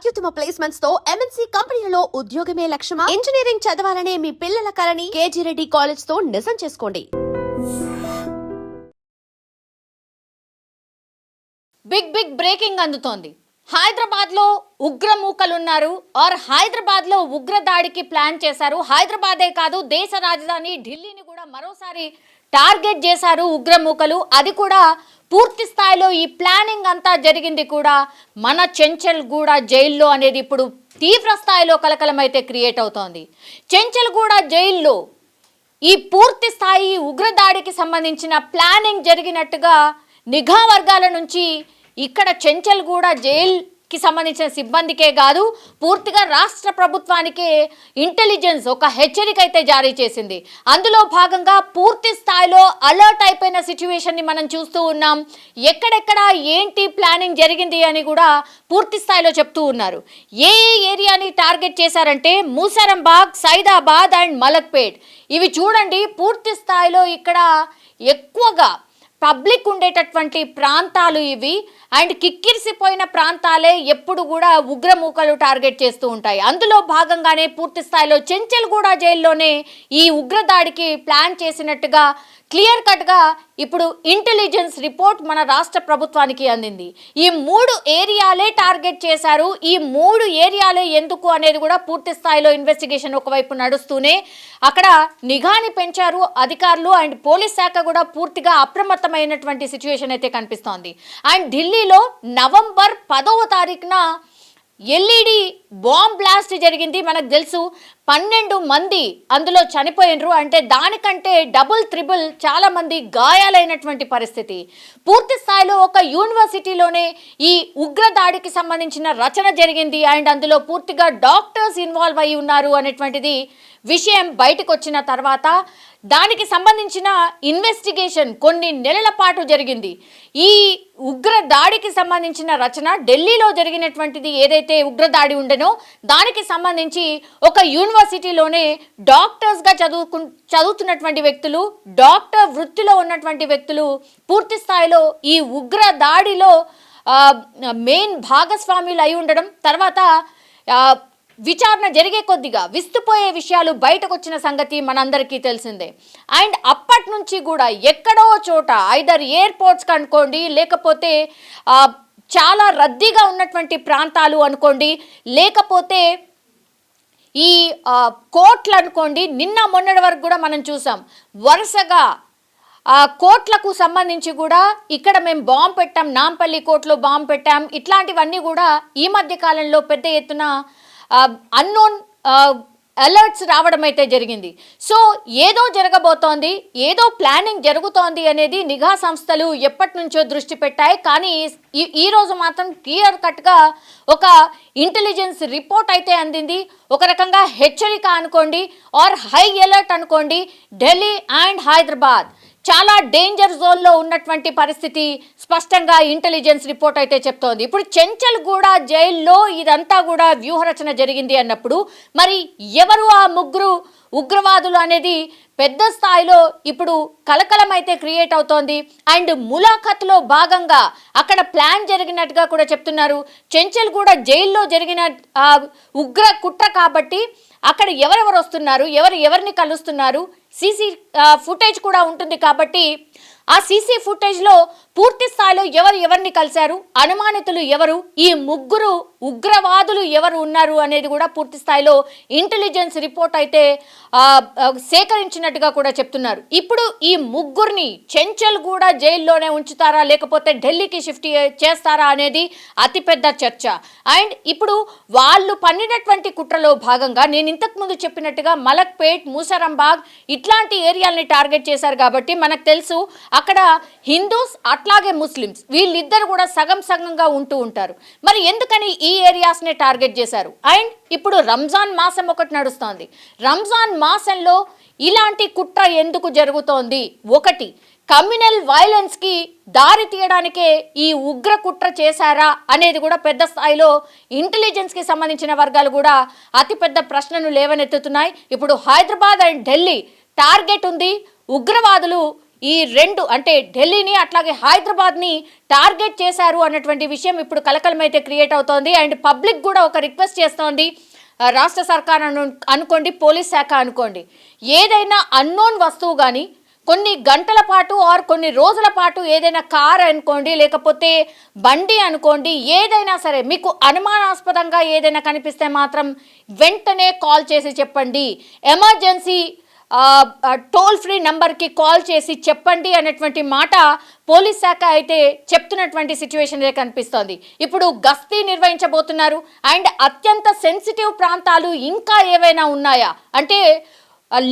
అత్యుత్తమ ప్లేస్మెంట్స్ తో ఎంఎన్సీ కంపెనీలలో ఉద్యోగమే లక్ష్యమా? ఇంజనీరింగ్ చదవాలనే మీ పిల్లల కలని కేజీ రెడ్డి కాలేజ్ తో నిజం చేసుకోండి. బిగ్ బ్రేకింగ్ అందుతోంది. హైదరాబాద్ లో ఉగ్రమూకలున్నారు ఆర్ హైదరాబాద్ లో ఉగ్ర దాడికి ప్లాన్ చేశారు. హైదరాబాదే కాదు, దేశ రాజధాని ఢిల్లీని కూడా మరోసారి టార్గెట్ చేశారు ఉగ్రమూకలు. అది కూడా పూర్తి స్థాయిలో ఈ ప్లానింగ్ అంతా జరిగింది కూడా మన చెంచల్గూడ జైల్లో అనేది ఇప్పుడు తీవ్ర స్థాయిలో కలకలమైతే క్రియేట్ అవుతోంది. చెంచల్గూడ జైల్లో ఈ పూర్తి స్థాయి ఉగ్రదాడికి సంబంధించిన ప్లానింగ్ జరిగినట్టుగా నిఘా వర్గాల నుంచి ఇక్కడ చెంచల్గూడ జైలుకి సంబంధించిన సిబ్బందికే కాదు, పూర్తిగా రాష్ట్ర ప్రభుత్వానికే ఇంటెలిజెన్స్ ఒక హెచ్చరిక అయితే జారీ చేసింది. అందులో భాగంగా పూర్తి స్థాయిలో అలర్ట్ అయిపోయిన సిచ్యువేషన్ని మనం చూస్తూ ఉన్నాం. ఎక్కడెక్కడ ఏంటి ప్లానింగ్ జరిగింది అని కూడా పూర్తి స్థాయిలో చెప్తూ ఉన్నారు. ఏ ఏరియాని టార్గెట్ చేశారంటే మూసరంబాగ్, సైదాబాద్ అండ్ మలక్పేట్. ఇవి చూడండి, పూర్తి స్థాయిలో ఇక్కడ ఎక్కువగా పబ్లిక్ ఉండేటటువంటి ప్రాంతాలు ఇవి. అండ్ కిక్కిరిసిపోయిన ప్రాంతాలే ఎప్పుడు కూడా ఉగ్రమూకలు టార్గెట్ చేస్తూ ఉంటాయి. అందులో భాగంగానే పూర్తి స్థాయిలో చెంచల్గూడ జైల్లోనే ఈ ఉగ్రదాడికి ప్లాన్ చేసినట్టుగా క్లియర్ కట్గా ఇప్పుడు ఇంటెలిజెన్స్ రిపోర్ట్ మన రాష్ట్ర ప్రభుత్వానికి అందింది. ఈ 3 ఏరియాలే టార్గెట్ చేశారు. ఈ 3 ఏరియాలే ఎందుకు అనేది కూడా పూర్తి స్థాయిలో ఇన్వెస్టిగేషన్ ఒకవైపు నడుస్తూనే అక్కడ నిఘాని పెంచారు అధికారులు. అండ్ పోలీస్ శాఖ కూడా పూర్తిగా అప్రమత్తమైనటువంటి సిచ్యువేషన్ అయితే కనిపిస్తోంది. అండ్ ఢిల్లీలో నవంబర్ 10వ తారీఖున ఎల్ఈడి బాంబ్ బ్లాస్ట్ జరిగింది. మనకు తెలుసు 12 మంది అందులో చనిపోయినరు. అంటే దానికంటే డబుల్ త్రిబుల్ చాలా మంది గాయాలైనటువంటి పరిస్థితి. పూర్తి స్థాయిలో ఒక యూనివర్సిటీలోనే ఈ ఉగ్రదాడికి సంబంధించిన రచన జరిగింది. అండ్ అందులో పూర్తిగా డాక్టర్స్ ఇన్వాల్వ్ అయి ఉన్నారు అనేటువంటిది విషయం బయటకు వచ్చిన తర్వాత దానికి సంబంధించిన ఇన్వెస్టిగేషన్ కొన్ని నెలల పాటు జరిగింది. ఈ ఉగ్ర దాడికి సంబంధించిన రచన ఢిల్లీలో జరిగినటువంటిది ఏదైతే ఉగ్రదాడి ఉండేనో దానికి సంబంధించి ఒక యూనివర్సిటీలోనే డాక్టర్స్గా చదువుతున్నటువంటి వ్యక్తులు, డాక్టర్ వృత్తిలో ఉన్నటువంటి వ్యక్తులు పూర్తి స్థాయిలో ఈ ఉగ్ర దాడిలో మెయిన్ భాగస్వాములు అయి ఉండడం, తర్వాత విచారణ జరిగే కొద్దిగా విస్తుపోయే విషయాలు బయటకు వచ్చిన సంగతి మనందరికీ తెలిసిందే. అండ్ అప్పటి నుంచి కూడా ఎక్కడో చోట ఐదర్ ఎయిర్పోర్ట్స్ అనుకోండి, లేకపోతే చాలా రద్దీగా ఉన్నటువంటి ప్రాంతాలు అనుకోండి, లేకపోతే ఈ కోర్టులు అనుకోండి, నిన్న మొన్నటి వరకు కూడా మనం చూసాం వరుసగా కోర్టులకు సంబంధించి కూడా ఇక్కడ మేము బాంబు పెట్టాం, నాంపల్లి కోర్టులో బాంబు పెట్టాం, ఇట్లాంటివన్నీ కూడా ఈ మధ్య కాలంలో పెద్ద ఎత్తున అన్నోన్ అలర్ట్స్ రావడం అయితే జరిగింది. సో ఏదో జరగబోతోంది, ఏదో ప్లానింగ్ జరుగుతోంది అనేది నిఘా సంస్థలు ఎప్పటి నుంచో దృష్టి పెట్టాయి. కానీ ఈరోజు మాత్రం క్లియర్ కట్గా ఒక ఇంటెలిజెన్స్ రిపోర్ట్ అయితే అందింది. ఒక రకంగా హెచ్చరిక అనుకోండి ఆర్ హై అలర్ట్ అనుకోండి. ఢిల్లీ అండ్ హైదరాబాద్ చాలా డేంజర్ జోన్లో ఉన్నటువంటి పరిస్థితి స్పష్టంగా ఇంటెలిజెన్స్ రిపోర్ట్ అయితే చెప్తోంది. ఇప్పుడు చెంచల్గూడ జైల్లో ఇదంతా కూడా వ్యూహరచన జరిగింది అన్నప్పుడు మరి ఎవరు ఆ 3 ఉగ్రవాదులు అనేది పెద్ద స్థాయిలో ఇప్పుడు కలకలం అయితే క్రియేట్ అవుతోంది. అండ్ ములాఖత్లో భాగంగా అక్కడ ప్లాన్ జరిగినట్టుగా కూడా చెప్తున్నారు. చెంచల్గూడ జైల్లో జరిగిన ఉగ్ర కుట్ర కాబట్టి అక్కడ ఎవరెవరు వస్తున్నారు, ఎవరిని కలుస్తున్నారు, సీసీ ఫుటేజ్ కూడా ఉంటుంది కాబట్టి ఆ సీసీ ఫుటేజ్లో పూర్తి స్థాయిలో ఎవరిని కలిశారు, అనుమానితులు ఎవరు, ఈ 3 ఉగ్రవాదులు ఎవరు ఉన్నారు అనేది కూడా పూర్తి స్థాయిలో ఇంటెలిజెన్స్ రిపోర్ట్ అయితే సేకరించినట్టుగా కూడా చెప్తున్నారు. ఇప్పుడు ఈ 3ని చెంచల్గూడ జైల్లోనే ఉంచుతారా లేకపోతే ఢిల్లీకి షిఫ్ట్ చేస్తారా అనేది అతిపెద్ద చర్చ. అండ్ ఇప్పుడు వాళ్ళు పన్నినటువంటి కుట్రలో భాగంగా నేను ఇంతకుముందు చెప్పినట్టుగా మలక్పేట్, మూసరంబాగ్ ఇట్లాంటి ఏరియాలని టార్గెట్ చేశారు. కాబట్టి మనకు తెలుసు అక్కడ హిందూస్ అట్లాగే ముస్లిమ్స్ వీళ్ళిద్దరు కూడా సగంగా ఉంటూ ఉంటారు. మరి ఎందుకని ఈ ఏరియాస్నే టార్గెట్ చేశారు? అండ్ ఇప్పుడు రంజాన్ మాసం ఒకటి నడుస్తోంది. రంజాన్ మాసంలో ఇలాంటి కుట్ర ఎందుకు జరుగుతోంది? ఒకటి, కమ్యూనల్ వైలెన్స్కి దారి తీయడానికే ఈ ఉగ్ర కుట్ర చేశారా అనేది కూడా పెద్ద స్థాయిలో ఇంటెలిజెన్స్కి సంబంధించిన వర్గాలు కూడా అతిపెద్ద ప్రశ్నను లేవనెత్తుతున్నాయి. ఇప్పుడు హైదరాబాద్ అండ్ ఢిల్లీ టార్గెట్ ఉంది. ఉగ్రవాదులు ఈ రెండు అంటే ఢిల్లీని అట్లాగే హైదరాబాద్ని టార్గెట్ చేశారు అన్నటువంటి విషయం ఇప్పుడు కలకలం అయితే క్రియేట్ అవుతోంది. అండ్ పబ్లిక్ కూడా ఒక రిక్వెస్ట్ చేస్తోంది, రాష్ట్ర సర్కార్ అనుకోండి, పోలీస్ శాఖ అనుకోండి, ఏదైనా అన్నోన్ వస్తువు కానీ కొన్ని గంటల పాటు ఆర్ కొన్ని రోజుల పాటు ఏదైనా కార్ అనుకోండి, లేకపోతే బండి అనుకోండి, ఏదైనా సరే మీకు అనుమానాస్పదంగా ఏదైనా కనిపిస్తే మాత్రం వెంటనే కాల్ చేసి చెప్పండి. ఎమర్జెన్సీ టోల్ ఫ్రీ నంబర్కి కాల్ చేసి చెప్పండి అనేటువంటి మాట పోలీస్ శాఖ అయితే చెప్తున్నటువంటి సిచ్యువేషన్ కనిపిస్తోంది. ఇప్పుడు గస్తీ నిర్వహించబోతున్నారు. అండ్ అత్యంత సెన్సిటివ్ ప్రాంతాలు ఇంకా ఏవైనా ఉన్నాయా అంటే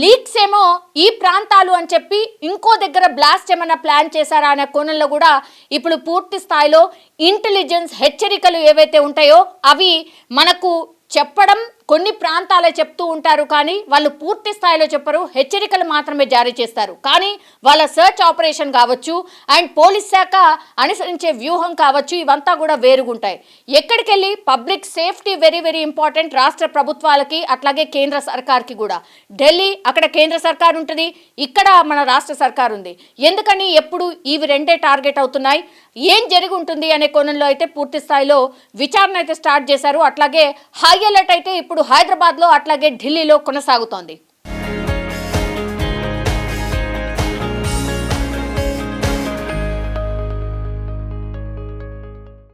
లీక్స్ ఏమో ఈ ప్రాంతాలు అని చెప్పి ఇంకో దగ్గర బ్లాస్ట్ ఏమైనా ప్లాన్ చేశారా అనే కోణంలో కూడా ఇప్పుడు పూర్తి స్థాయిలో ఇంటెలిజెన్స్ హెచ్చరికలు ఏవైతే ఉంటాయో అవి మనకు చెప్పడం కొన్ని ప్రాంతాలే చెప్తూ ఉంటారు, కానీ వాళ్ళు పూర్తి స్థాయిలో చెప్పరు, హెచ్చరికలు మాత్రమే జారీ చేస్తారు. కానీ వాళ్ళ సర్చ్ ఆపరేషన్ కావచ్చు అండ్ పోలీస్ శాఖ అనుసరించే వ్యూహం కావచ్చు, ఇవంతా కూడా వేరుగుంటాయి. ఎక్కడికి వెళ్ళి public safety very very important రాష్ట్ర ప్రభుత్వాలకి, అట్లాగే కేంద్ర సర్కార్కి కూడా. ఢిల్లీ అక్కడ కేంద్ర సర్కార్ ఉంటుంది, ఇక్కడ మన రాష్ట్ర సర్కార్ ఉంది. ఎందుకని ఎప్పుడు ఇవి రెండే టార్గెట్ అవుతున్నాయి, ఏం జరిగి ఉంటుంది అనే కోణంలో అయితే పూర్తి స్థాయిలో విచారణ అయితే స్టార్ట్ చేశారు. అట్లాగే హై అలర్ట్ అయితే ఇప్పుడు హైదరాబాద్లో అట్లాగే ఢిల్లీలో కొనసాగుతోంది.